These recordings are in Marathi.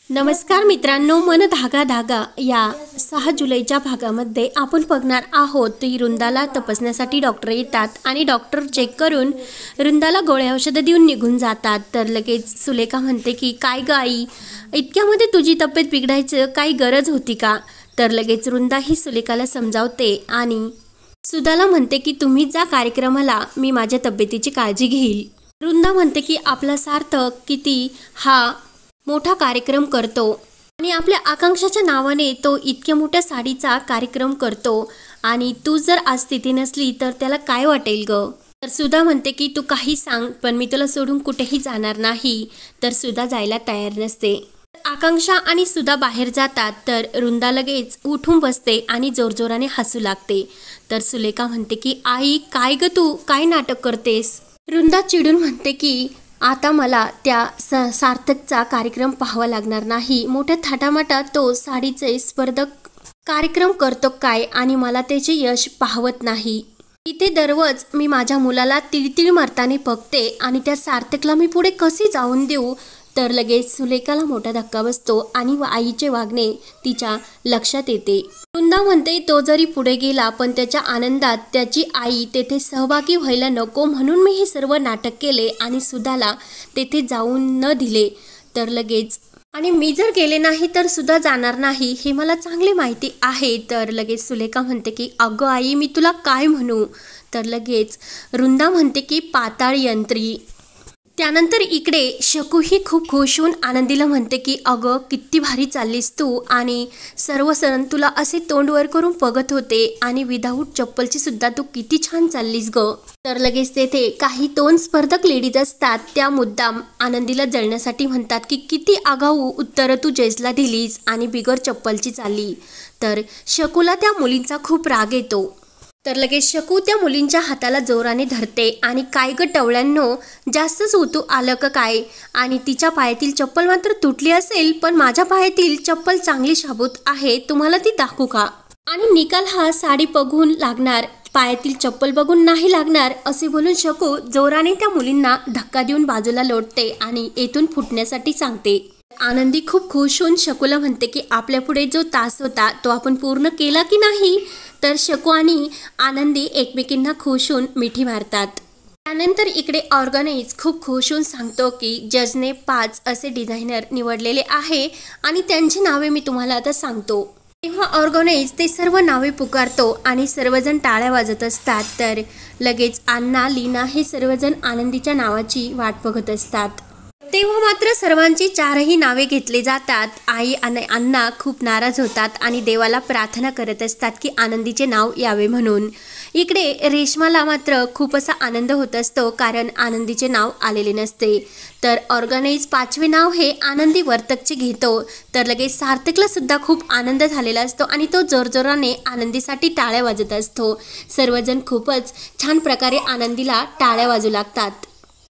नमस्कार मित्रांनो, मन धागा धागा या 6 जुलैच्या भागामध्ये आपण बघणार आहोत की रुंदाला तपासण्यासाठी डॉक्टर येतात आणि डॉक्टर चेक करून रुंदाला गोळ्या औषध देऊन निघून जातात। तर लगेच सुलेखा म्हणते की काय गाई, इतक्यामध्ये तुझी तब्येत बिघडायचं काही गरज होती का? तर लगेच रुंदा ही सुलेखाला समजावते आणि सुधाला म्हणते की तुम्ही ज्या कार्यक्रमाला मी माझ्या तब्येतीची काळजी घेईल। रुंदा म्हणते की आपला सार्थक किती हा मोठा कार्यक्रम करतो आणि आपल्या आकांक्षाच्या नावाने तो इतक्या मोठ्या साडीचा कार्यक्रम करतो आणि तू जर आज तिथे नसली तर त्याला काय वाटेल ग? तर सुधा म्हणते की तू काही सांग पण मी तुला सोडून कुठेही जाणार नाही। तर सुधा जायला तयार नसते। आकांक्षा आणि सुधा बाहेर जातात तर रुंदा लगेच उठून बसते आणि जोरजोराने हसू लागते। तर सुलेखा म्हणते की आई काय ग, तू काय नाटक करतेस? रुंदा चिडून म्हणते की आता मला त्या सार्थकचा कार्यक्रम पाहावा लागणार नाही। मोठ्या थाटामाटात तो साडीचे स्पर्धक कार्यक्रम करतो काय आणि मला त्याचे यश पाहवत नाही। इथे दररोज मी माझ्या मुलाला तिळतिळ मारताना बघते आणि त्या सार्थकला मी पुढे कसे जाऊन देऊ? तर लगेच सुलेखाला मोठा धक्का बसतो आणि आईचे वागणे तिच्या लक्षात येते। रुंदा म्हणते तो जरी पुढे गेला पण त्याच्या आनंदात त्याची आई तेथे सहभागी व्हायला नको म्हणून मी हे सर्व नाटक केले आणि सुधाला तेथे जाऊन न दिले। तर लगेच आणि मी जर गेले नाही तर सुद्धा जाणार नाही हे मला चांगले माहिती आहे। तर लगेच सुलेखा म्हणते की अगं आई मी तुला काय म्हणू? तर लगेच रुंदा म्हणते की पाताळ यंत्री। त्यानंतर इकडे शकू ही खूप खुश होऊन आनंदीला म्हणते की अगं किती भारी चाललीस तू आणि सर्व सण तुला असे तोंड वर करून बघत होते आणि विदाऊट चप्पलची सुद्धा तू किती छान चाललीस ग। तर लगेच तेथे काही 2 स्पर्धक लेडीज असतात त्या मुद्दाम आनंदीला जळण्यासाठी म्हणतात की किती आगाऊ उत्तर तू जयसला दिलीस आणि बिगर चप्पलची चालली। तर शकूला त्या मुलींचा खूप राग येतो। तर लगेच शकू त्या मुलींच्या हाताला जोराने धरते आणि काय ग टवळ्यांनो, जास्तच उतू आलं का काय? आणि तिच्या पायातील चप्पल मात्र तुटली असेल पण माझ्या पायातील चप्पल चांगली शाबूत आहे, तुम्हाला ती दाखवू का? आणि निकाल हा साडी बघून लागणार, पायातील चप्पल बघून नाही लागणार असे बोलून शकू जोराने त्या मुलींना धक्का देऊन बाजूला लोटते आणि येथून फुटण्यासाठी सांगते। आनंदी खूप खुश होऊन शकूला म्हणते की आपल्या पुढे जो तास होता तो आपण पूर्ण केला की नाही? तर शकू आणि आनंदी एकमेकींना खुश होऊन मिठी मारतात। त्यानंतर इकडे ऑर्गनाइज खूप खुश होऊन सांगतो की जजने 5 असे डिझायनर निवडलेले आहे आणि त्यांची नावे मी तुम्हाला आता सांगतो। तेव्हा ऑर्गनाइज ते सर्व नावे पुकारतो आणि सर्वजण टाळ्या वाजत असतात। तर लगेच अण्णा, लीना हे सर्वजण आनंदीच्या नावाची वाट बघत असतात। तेव्हा मात्र सर्वांची 4ही नावे घेतली जातात। आई आणि अण्णा खूप नाराज होतात आणि देवाला प्रार्थना करत असतात की आनंदीचे नाव यावे म्हणून। इकडे रेश्माला मात्र खूप असा आनंद होत असतो कारण आनंदीचे नाव आलेले नसते। तर ऑर्गनाइज 5वे नाव हे आनंदी वर्तकचे घेतो। तर लगेच सार्थकला सुद्धा खूप आनंद झालेला असतो आणि तो जोरजोराने आनंदीसाठी टाळ्या वाजत असतो। सर्वजण खूपच छान प्रकारे आनंदीला टाळ्या वाजू लागतात।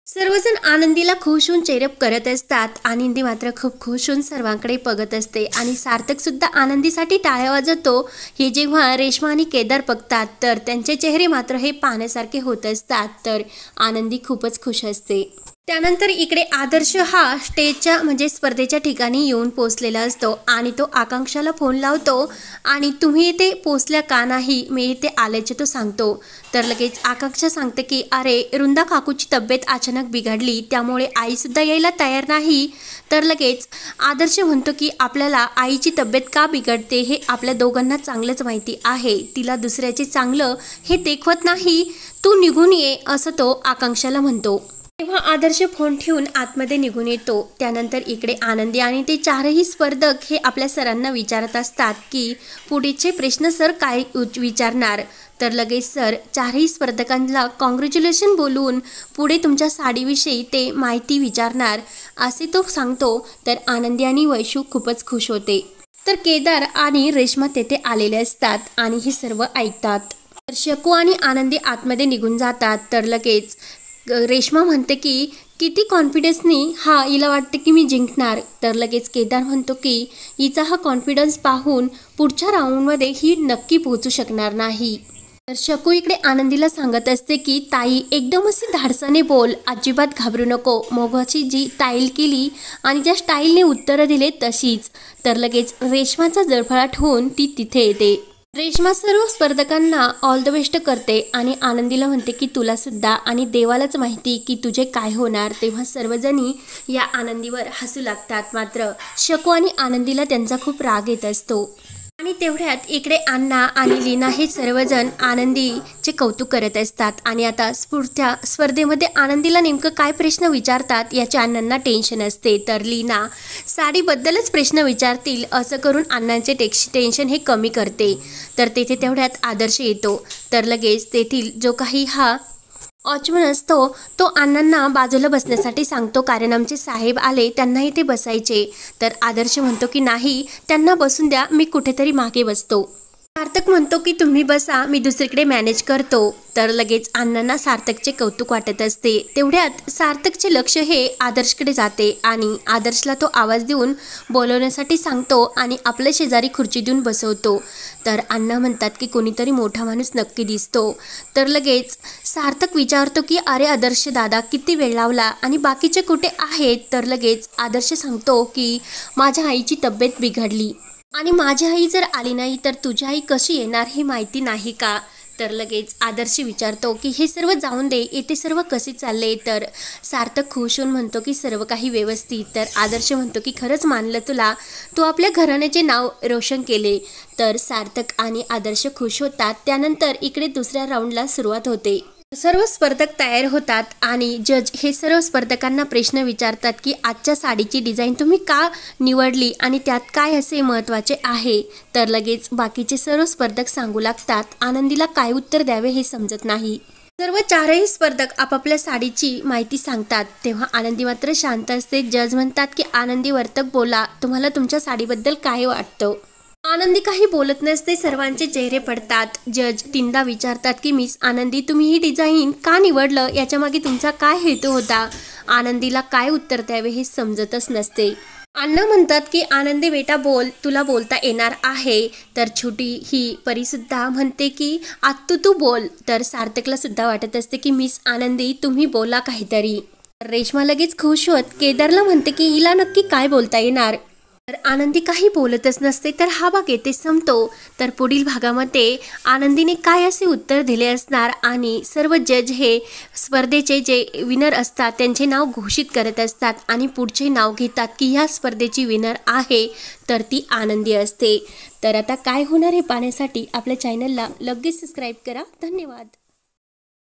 सर्वजण आनंदीला खुश होऊन चेअरअप करत असतात। आनंदी मात्र खूप खुश होऊन सर्वांकडे बघत असते आणि सार्थक सुद्धा आनंदीसाठी टाळ्या वाजवतो। हे जेव्हा रेश्मा आणि केदार बघतात तर त्यांचे चेहरे मात्र हे पाहण्यासारखे होत असतात। तर आनंदी खूपच खुश असते। त्यानंतर इकडे आदर्श हा स्टेजच्या म्हणजे स्पर्धेच्या ठिकाणी येऊन पोहोचलेला असतो आणि तो आकांक्षाला फोन लावतो आणि तुम्ही इथे पोहोचल्या का नाही, मी इथे आल्याचे तो सांगतो। तर लगेच आकांक्षा सांगते की अरे रुंदा काकूची तब्येत अचानक बिघडली त्यामुळे आईसुद्धा यायला तयार नाही। तर लगेच आदर्श म्हणतो की आपल्याला आईची तब्येत का बिघडते हे आपल्या दोघांना चांगलंच माहिती आहे, तिला दुसऱ्याचे चांगलं हे देखवत नाही, तू निघून ये असं तो आकांक्षाला म्हणतो। तेव्हा आदर्श फोन ठेवून आतमध्ये निघून येतो। त्यानंतर इकडे आनंदी आणि ते 4ही स्पर्धक हे आपल्या सरांना विचारत असतात की पुढचे प्रश्न सर काय विचारणार? तर लगेच सर 4ही स्पर्धकांना कॉंग्रॅच्युलेशन बोलून पुढे तुमच्या साडीविषयी ते माहिती विचारणार असे तो सांगतो। तर आनंदी आणि वैशू खूपच खुश होते। तर केदार आणि रेश्मा तेथे आलेले असतात आणि हे सर्व ऐकतात। तर शकू आणि आनंदी आतमध्ये निघून जातात। तर लगेच रेश्मा म्हणते की किती कॉन्फिडन्सनी हिला वाटते की मी जिंकणार। तर लगेच केदार म्हणतो की हिचा हा कॉन्फिडन्स पाहून पुढच्या राऊंडमध्ये ही नक्की पोहोचू शकणार नाही। तर शकू इकडे आनंदीला सांगत असते की ताई एकदम अशी धाडसाने बोल, अजिबात घाबरू नको. मोगाची जी स्टाईल केली आणि ज्या स्टाईलने उत्तरं दिले तशीच. तर लगेच रेश्माचा जळफळाट होऊन ती तिथे येते. रेश्मा सर्व स्पर्धकांना ऑल द बेस्ट करते आणि आनंदीला म्हणते की तुला सुद्धा आणि देवालाच माहिती की तुझे काय होणार. तेव्हा सर्वजणी या आनंदीवर हसू लागतात. मात्र शकू आणि आनंदीला त्यांचा खूप राग येत असतो. आणि तेवढ्यात इकडे अण्णा आणि लीना हे सर्वजण आनंदीचे कौतुक करत असतात. आणि आता पुढच्या स्पर्धेमध्ये आनंदीला नेमकं काय प्रश्न विचारतात याचे अण्णांना टेन्शन असते. तर लीना साडीबद्दलच प्रश्न विचारतील असं करून अण्णांचे टेन्शन हे कमी करते. तर तेथे तेवढ्यात आदर्श येतो. तर लगेच तेथील जो काही हा वॉचमन असतो तो अण्णांना बाजूला बसण्यासाठी सांगतो, कारण आमचे साहेब आले, त्यांनाही ते बसायचे. तर आदर्श म्हणतो की नाही, त्यांना बसून द्या, मी कुठेतरी मागे बसतो. सार्थक म्हणतो की तुम्ही बसा, मी दुसरीकडे मॅनेज करतो. तर लगेच अण्णांना सार्थकचे कौतुक वाटत असते. तेवढ्यात सार्थकचे लक्ष हे आदर्शकडे जाते आणि आदर्शला तो आवाज देऊन बोलवण्यासाठी सांगतो आणि आपल्या शेजारी खुर्ची देऊन बसवतो. तर अण्णा म्हणतात की कोणीतरी मोठा माणूस नक्की दिसतो. तर लगेच सार्थक विचारतो की अरे आदर्श दादा, किती वेळ लावला आणि बाकीचे कुठे आहेत. तर लगेच आदर्श सांगतो की माझ्या आईची तब्येत बिघडली आणि माझी आई जर आली नाही तर तुझी आई कशी येणार हे माहिती नाही का. तर लगेच आदर्श विचारतो की हे सर्व जाऊन दे, येथे सर्व कसे चालले. तर सार्थक खुश होऊन म्हणतो की सर्व काही व्यवस्थित. तर आदर्श म्हणतो की खरंच मानलं तुला, तू आपल्या घराण्याचे नाव रोशन केले. तर सार्थक आणि आदर्श खुश होतात. त्यानंतर इकडे दुसऱ्या राऊंडला सुरुवात होते. सर्व स्पर्धक तयार होतात आणि जज हे सर्व स्पर्धकांना प्रश्न विचारतात की आजच्या साडीची डिझाईन तुम्ही का निवडली आणि त्यात काय असे महत्त्वाचे आहे. तर लगेच बाकीचे सर्व स्पर्धक सांगू लागतात. आनंदीला काय उत्तर द्यावे हे समजत नाही. सर्व चारही स्पर्धक आपापल्या साडीची माहिती सांगतात. तेव्हा आनंदी मात्र शांत असते. जज म्हणतात की आनंदी वर्तक बोला, तुम्हाला तुमच्या साडीबद्दल काय वाटतं. आनंदी काही बोलत नसते. सर्वांचे चेहरे पडतात. जज तीनदा विचारतात की मिस आनंदी, तुम्ही ही डिझाईन का निवडलं, याच्यामागे तुमचा काय हेतू होता. आनंदीला काय उत्तर द्यावे हे समजतच नसते. अण्णा म्हणतात की आनंदी बेटा बोल, तुला बोलता येणार आहे. तर छोटी ही परीसुद्धा म्हणते की आत्तू तू बोल. तर सार्थकला सुद्धा वाटत असते की मिस आनंदी तुम्ही बोला काहीतरी. रेश्मा लगेच खुश होत केदारला म्हणते की हिला नक्की काय बोलता येणार. तर आनंदी काही बोलतच नसते. तर हा भाग येथे संपतो. तर पुढील भागामध्ये आनंदीने काय असे उत्तर दिले असणार आणि सर्व जज हे स्पर्धेचे जे विनर असतात त्यांचे नाव घोषित करत असतात आणि पुढचे नाव घेतात की ह्या स्पर्धेची विनर आहे तर ती आनंदी असते. तर आता काय होणार हे पाहण्यासाठी आपल्या चॅनलला लगेच सबस्क्राईब करा. धन्यवाद.